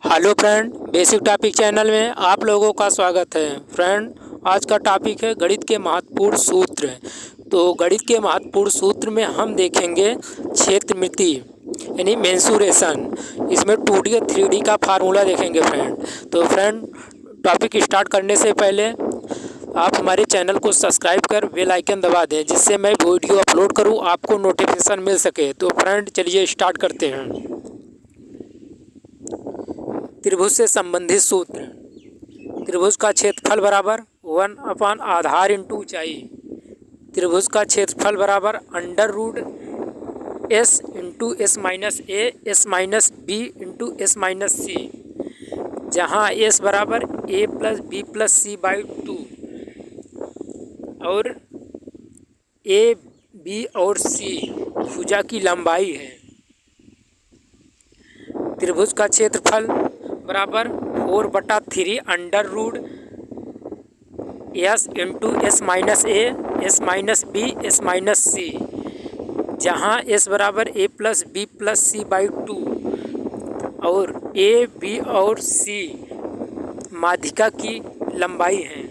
Hello friend, basic topic channel में आप लोगों का स्वागत है। फ्रेंड, आज का टॉपिक है गणित के महत्वपूर्ण सूत्र। तो गणित के महत्वपूर्ण सूत्र में हम देखेंगे क्षेत्रमिति यानी मेंसुरेशन। इसमें 2D और 3D का फार्मूला देखेंगे फ्रेंड। तो फ्रेंड, टॉपिक स्टार्ट करने से पहले आप हमारे चैनल को सब्सक्राइब कर बेल आइकन दबा दें, जिससे मैं वीडियो अपलोड करूं आपको नोटिफिकेशन मिल सके। तो फ्रेंड, चलिए स्टार्ट करते हैं। त्रिभुज से संबंधित सूत्र। त्रिभुज का क्षेत्रफल बराबर 1 आधार इंटू ऊंचाई। त्रिभुज का क्षेत्रफल बराबर under root s into s minus a s minus b into s minus c, जहाँ एस बराबर a plus b plus c by 2 और ए बी और सी भुजा की लंबाई है। त्रिभुज का क्षेत्रफल बराबर 4/3 under root s into s minus a s minus b s minus c, जहाँ एस बराबर a plus b plus c by 2 और ए बी और सी माध्यिका की लंबाई है।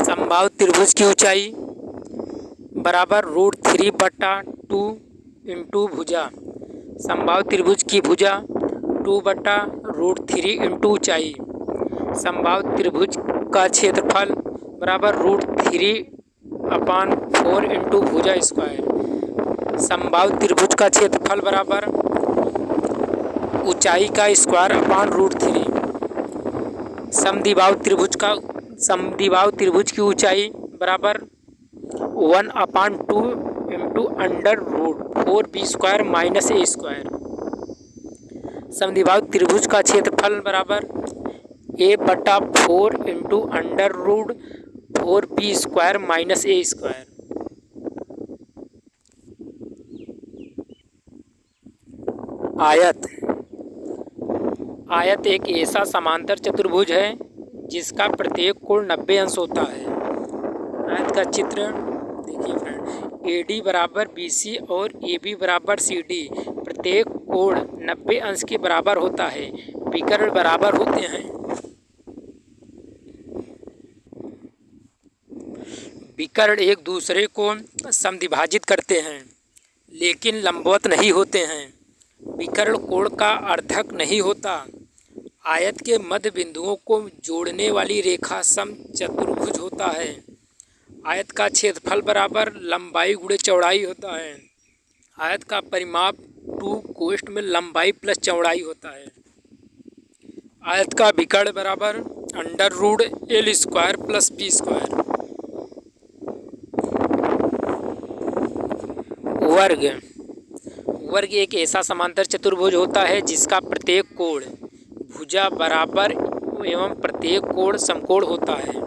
समबाहु त्रिभुज की ऊंचाई बराबर √3/2 इंटू भुजा। समबाहु त्रिभुज की भुजा 2/√3 इंटू ऊंचाई। समबाहु त्रिभुज का क्षेत्रफल बराबर √3/4 इंटू भुजा स्क्वायर। समबाहु त्रिभुज का क्षेत्रफल बराबर ऊंचाई का स्क्वायर अपान √3। समद्विबाहु त्रिभुज की ऊंचाई बराबर 1/2 into under root 4b² minus a²। समद्विबाहु त्रिभुज का क्षेत्रफल बराबर a/4 into under root 4b² minus a²। आयत। आयत एक ऐसा समांतर चतुर्भुज है जिसका प्रत्येक कोण 90 अंश होता है। आयत का चित्र देखिए फ्रेंड। AD बराबर BC और AB बराबर CD, प्रत्येक कोण 90 अंश के बराबर होता है। विकर्ण बराबर होते हैं। विकर्ण एक दूसरे को समद्विभाजित करते हैं लेकिन लंबवत नहीं होते हैं। विकर्ण कोण का अर्धक नहीं होता। आयत के मध्य बिंदुओं को जोड़ने वाली रेखा समचतुर्भुज होता है। आयत का क्षेत्रफल बराबर लंबाई गुणे चौड़ाई होता है। आयत का परिमाप 2 कोष्ठ में लंबाई प्लस चौड़ाई होता है। आयत का विकर्ण बराबर under root L² plus b²। वर्ग। वर्ग एक ऐसा समांतर चतुर्भुज होता है जिसका प्रत्येक कोण भुजा बराबर एवं प्रत्येक कोण समकोण होता है।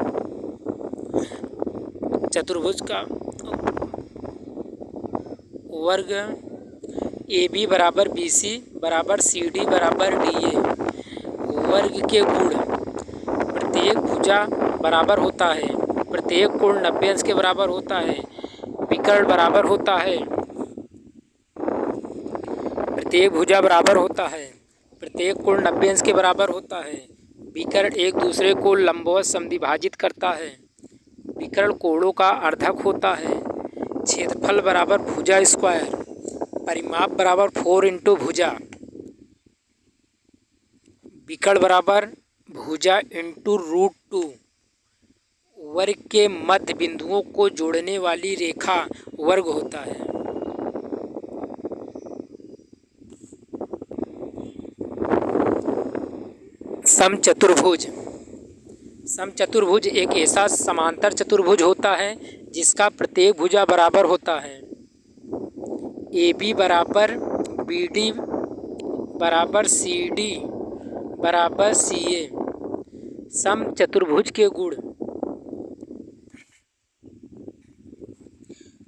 चतुर्भुज का वर्ग AB बराबर BC बराबर CD बराबर DA। वर्ग के गुण प्रत्येक भुजा बराबर होता है, प्रत्येक कोण 90 अंश के बराबर होता है, विकर्ण बराबर होता है, प्रत्येक भुजा बराबर होता है, प्रत्येक कोण 90 अंश के बराबर होता है। विकर्ण एक दूसरे को लंबवत समद्विभाजित करता है। विकर्ण कोणों का अर्धक होता है। क्षेत्रफल बराबर भुजा स्क्वायर। परिमाप बराबर 4 इंटू भुजा। विकर्ण बराबर भुजा इंटू √2। वर्ग के मध्य बिंदुओं को जोड़ने वाली रेखा वर्ग होता है। समचतुर्भुज। समचतुर्भुज एक ऐसा समांतर चतुर्भुज होता है जिसका प्रत्येक भुजा बराबर होता है। AB बराबर BD बराबर CD बराबर CA। समचतुर्भुज के गुण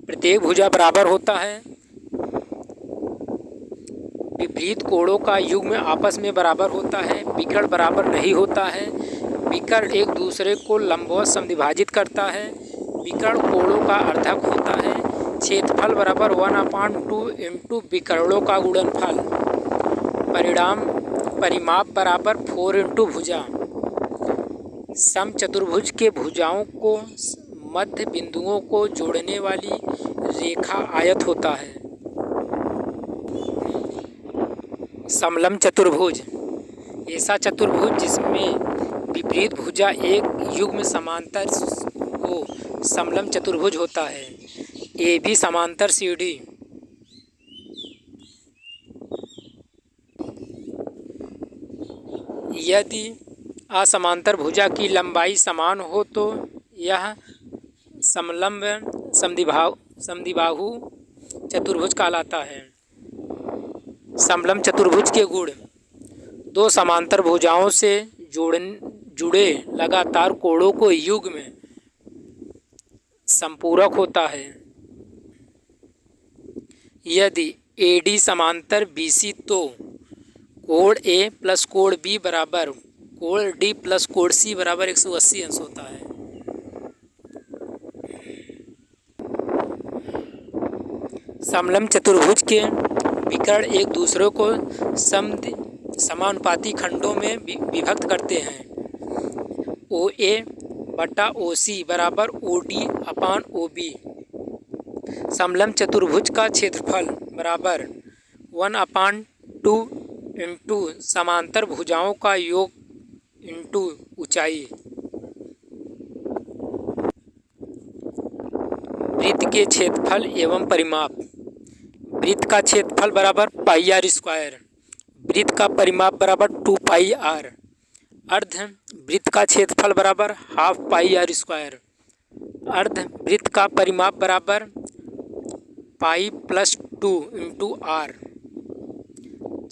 प्रत्येक भुजा बराबर होता है। विपरीत कोणों का युग्म आपस में बराबर होता है। विकर्ण बराबर नहीं होता है। विकर्ण एक दूसरे को लंबवत समद्विभाजित करता है। विकर्ण कोणों का अर्धक होता है। क्षेत्रफल बराबर 1/2 इंटू विकर्णों का गुणनफल। परिमाप बराबर 4 इंटू भुजा। समचतुर्भुज के भुजाओं को मध्य बिंदुओं को जोड़ने वाली रेखा आयत होता है। समलंब चतुर्भुज ऐसा चतुर्भुज जिसमें विपरीत भुजा एक युग्म समांतर हो समलंब चतुर्भुज होता है। ए बी समांतर सी डी। यदि असमांतर भुजा की लंबाई समान हो तो यह समलंब समद्विबाहु चतुर्भुज कहलाता है। समलंब चतुर्भुज के गुण: दो समांतर भुजाओं से जुड़े लगातार कोणों को युग्म संपूरक होता है। यदि AD समांतर BC तो कोण A प्लस कोण B बराबर कोण D प्लस कोण C बराबर 180 अंश होता है। समलंब चतुर्भुज के विकर्ण एक दूसरे को समानुपाती खंडों में विभक्त करते हैं। OA बटा OC बराबर OD अपान OB। समलंब चतुर्भुज का क्षेत्रफल बराबर 1/2 इंटू समांतर भुजाओं का योग इंटू ऊंचाई। वृत्त के क्षेत्रफल एवं परिमाप: वृत्त का क्षेत्रफल बराबर पाई आर स्क्वायर। वृत्त का परिमाप बराबर 2 पाई आर। अर्ध वृत्त का क्षेत्रफल बराबर हाफ पाई आर स्क्वायर। अर्ध वृत्त का परिमाप बराबर पाई प्लस 2 इंटू आर।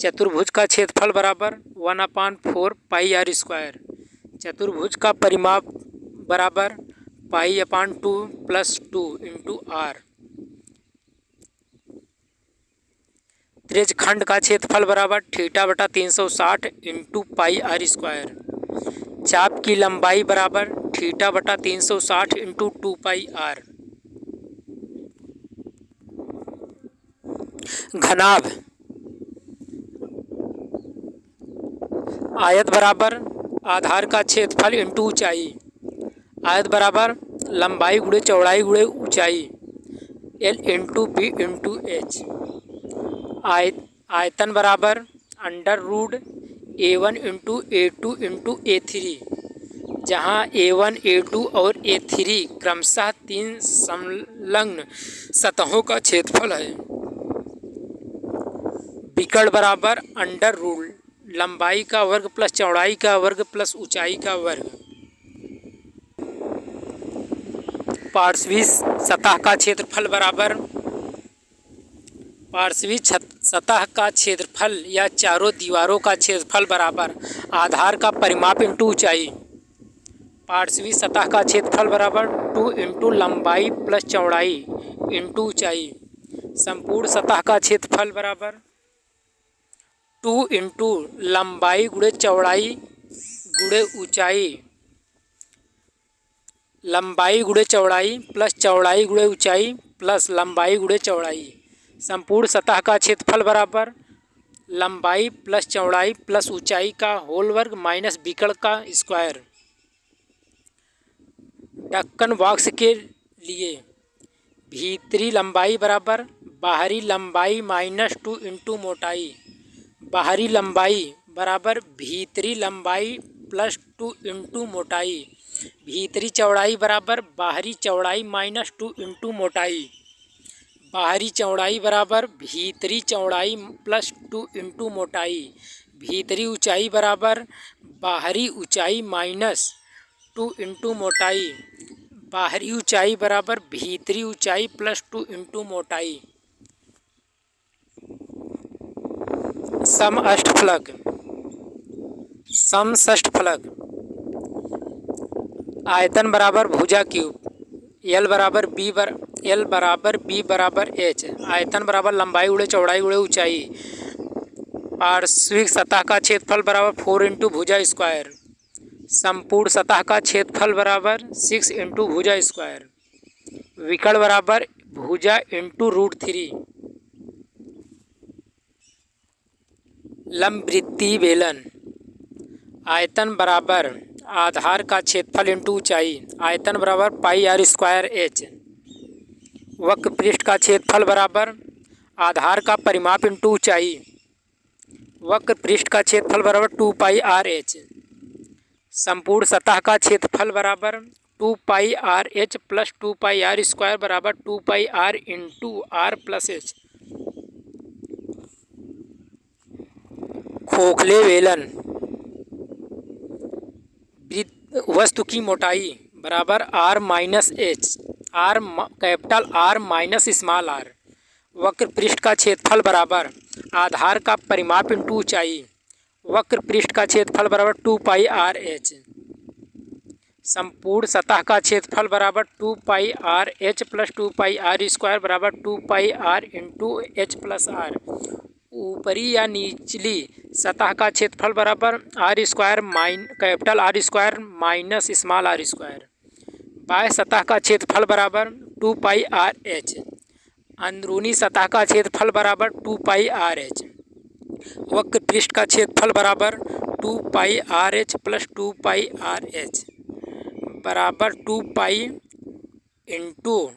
चतुर्भुज का क्षेत्रफल बराबर 1/4 पाई आर स्क्वायर। चतुर्भुज का परिमाप बराबर पाई/2 प्लस 2 इंटू आर। त्रिज्यखंड का क्षेत्रफल बराबर θ/360 इंटू पाई आर स्क्वायर। चाप की लंबाई बराबर θ/360 इंटू 2 पाई आर। घनाभ: आयत बराबर आधार का क्षेत्रफल इंटू ऊंचाई। आयत बराबर लंबाई गुणे चौड़ाई गुणे ऊंचाई L into B into H। आयतन बराबर √A1 into A2 into A3, जहाँ A1 A2 और A3 क्रमशः 3 संलग्न सतहों का क्षेत्रफल है। विकर्ण बराबर √ लंबाई का वर्ग प्लस चौड़ाई का वर्ग प्लस ऊंचाई का वर्ग। पार्श्वी सतह का क्षेत्रफल बराबर पार्श्वी सतह का क्षेत्रफल या चारों दीवारों का क्षेत्रफल बराबर आधार का परिमाप इंटू ऊंचाई। पार्श्वी सतह का क्षेत्रफल बराबर 2 इंटू लंबाई प्लस चौड़ाई इंटू ऊंचाई। संपूर्ण सतह का क्षेत्रफल बराबर 2 इंटू लंबाई गुणे चौड़ाई गुणे ऊंचाई। लंबाई गुणे चौड़ाई प्लस चौड़ाई गुणे ऊंचाई प्लस लंबाई गुणे चौड़ाई। संपूर्ण सतह का क्षेत्रफल बराबर लंबाई प्लस चौड़ाई प्लस ऊंचाई का होल वर्ग माइनस विकर्ण का स्क्वायर। ढक्कन बॉक्स के लिए भीतरी लंबाई बराबर बाहरी लंबाई -2 इंटू मोटाई। बाहरी लंबाई बराबर भीतरी लंबाई प्लस 2 इंटू मोटाई। भीतरी चौड़ाई बराबर बाहरी चौड़ाई -2 इंटू मोटाई। बाहरी चौड़ाई बराबर भीतरी चौड़ाई प्लस 2 इंटू मोटाई। भीतरी ऊंचाई बराबर बाहरी ऊंचाई -2 इंटू मोटाई। बाहरी ऊंचाई बराबर भीतरी ऊंचाई प्लस 2 इंटू मोटाई। समअष्टफलक। समषष्ठफलक: आयतन बराबर भुजा क्यूब। L बराबर B बराबर H। आयतन बराबर लंबाई गुणे चौड़ाई गुणे ऊंचाई। पार्श्विक सतह का क्षेत्रफल बराबर 4 इंटू भुजा स्क्वायर। संपूर्ण सतह का क्षेत्रफल बराबर 6 इंटू भुजा स्क्वायर। विकर्ण बराबर भुजा इंटू √3। लंबवृत्तीय बेलन। आयतन बराबर आधार का क्षेत्रफल इंटू ऊंचाई। आयतन बराबर πr²h। वक्र पृष्ठ का क्षेत्रफल बराबर आधार का परिमाप इंटू ऊंचाई। वक्र पृष्ठ का क्षेत्रफल बराबर 2πrh। संपूर्ण सतह का क्षेत्रफल बराबर 2πrh प्लस 2πr² बराबर 2πr into r plus h। खोखले बेलन। वस्तु की मोटाई बराबर r minus h, capital R minus small r। वक्र पृष्ठ का क्षेत्रफल बराबर आधार का परिमाप इंटू ऊंचाई। वक्र पृष्ठ का क्षेत्रफल बराबर 2πrh। संपूर्ण सतह का क्षेत्रफल बराबर 2πrh प्लस 2πr² बराबर 2πr into h plus r। ऊपरी या निचली सतह का क्षेत्रफल बराबर capital R² minus small r²। बाह्य सतह का क्षेत्रफल बराबर 2πrh। अंदरूनी सतह का क्षेत्रफल बराबर 2πrh। वक्र पृष्ठ का क्षेत्रफल बराबर 2πrh प्लस 2πrh बराबर 2π into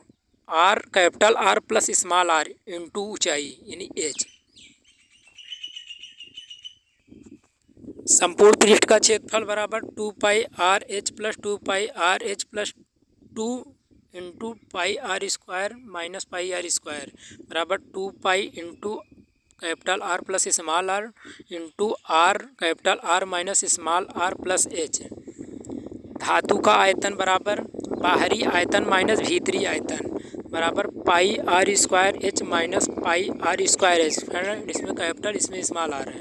r capital R plus small r into ऊंचाई यानी h। संपूर्ण पृष्ठ का क्षेत्रफल बराबर 2πrh plus 2πrh plus 2 into πr² minus πr² बराबर 2π into capital R plus small r into r capital R minus small r plus h। धातु का आयतन बराबर बाहरी आयतन माइनस भीतरी आयतन बराबर πr² माइनस πr²h। इसमें कैपिटल इसमें स्मॉल r है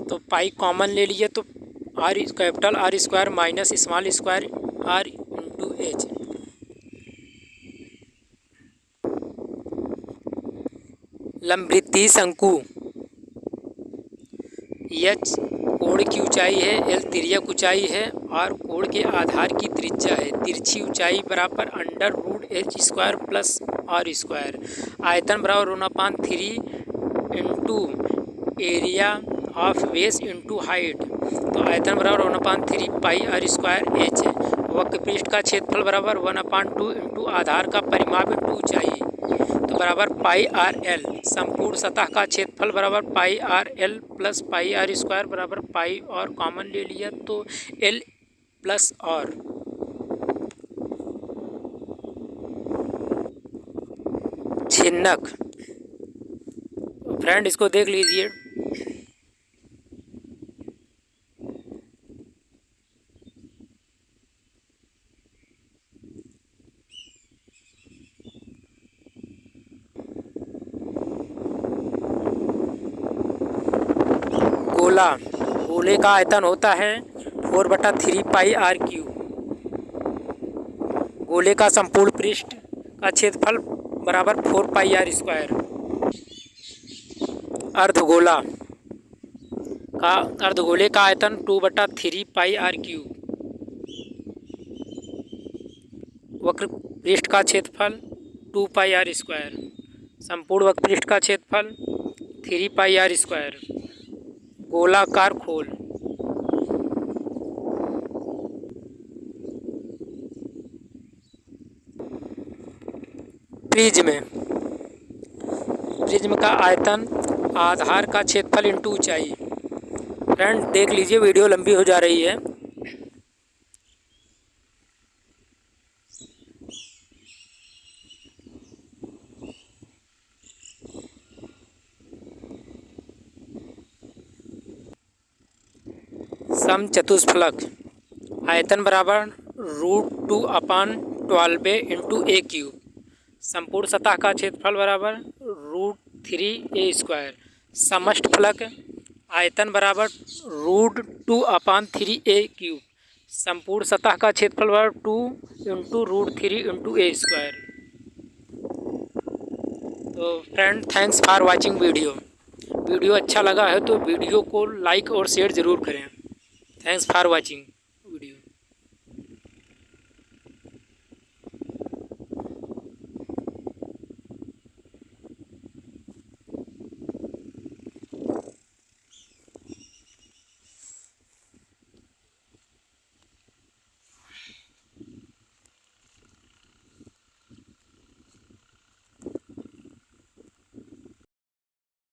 तो पाई कॉमन ले लिए तो capital R² minus small square r into h। लंबवृत्तीय शंकु। h कोण की ऊंचाई है, l तिर्यक ऊंचाई है और कोण के आधार की त्रिज्या है। तिरछी ऊंचाई बराबर √h² प्लस r²। आयतन बराबर 1/3 into area of base into height तो आयतन बराबर 1/3 πr²h। वक्र पृष्ठ का क्षेत्रफल बराबर 1/2 इंटू आधार का परिमाप इंटू ऊंचाई तो बराबर πrl। संपूर्ण सतह का क्षेत्रफल बराबर πrl प्लस πr² बराबर पाई और कॉमन ले लिया तो l प्लस r। छिन्नक। फ्रेंड इसको देख लीजिए। गोला। गोले का आयतन होता है 4/3 πr³। गोले का संपूर्ण पृष्ठ का क्षेत्रफल बराबर 4πr²। अर्धगोले का आयतन 2/3 πr³। वक्र पृष्ठ का क्षेत्रफल 2πr²। संपूर्ण वक्र पृष्ठ का क्षेत्रफल 3πr²। गोलाकार खोल। प्रिज्म। प्रिज्म का आयतन आधार का क्षेत्रफल इंटू ऊंचाई। फ्रेंड देख लीजिए वीडियो लंबी हो जा रही है। समचतुष्फलक। आयतन बराबर √2/12 इंटू a³। संपूर्ण सतह का क्षेत्रफल बराबर √3a²। समष्टफलक। आयतन बराबर √2/3a³। संपूर्ण सतह का क्षेत्रफल बराबर 2 इंटू √3 इंटू a²। तो friend thanks for watching video अच्छा लगा है तो वीडियो को लाइक और शेयर ज़रूर करें। Thanks for watching.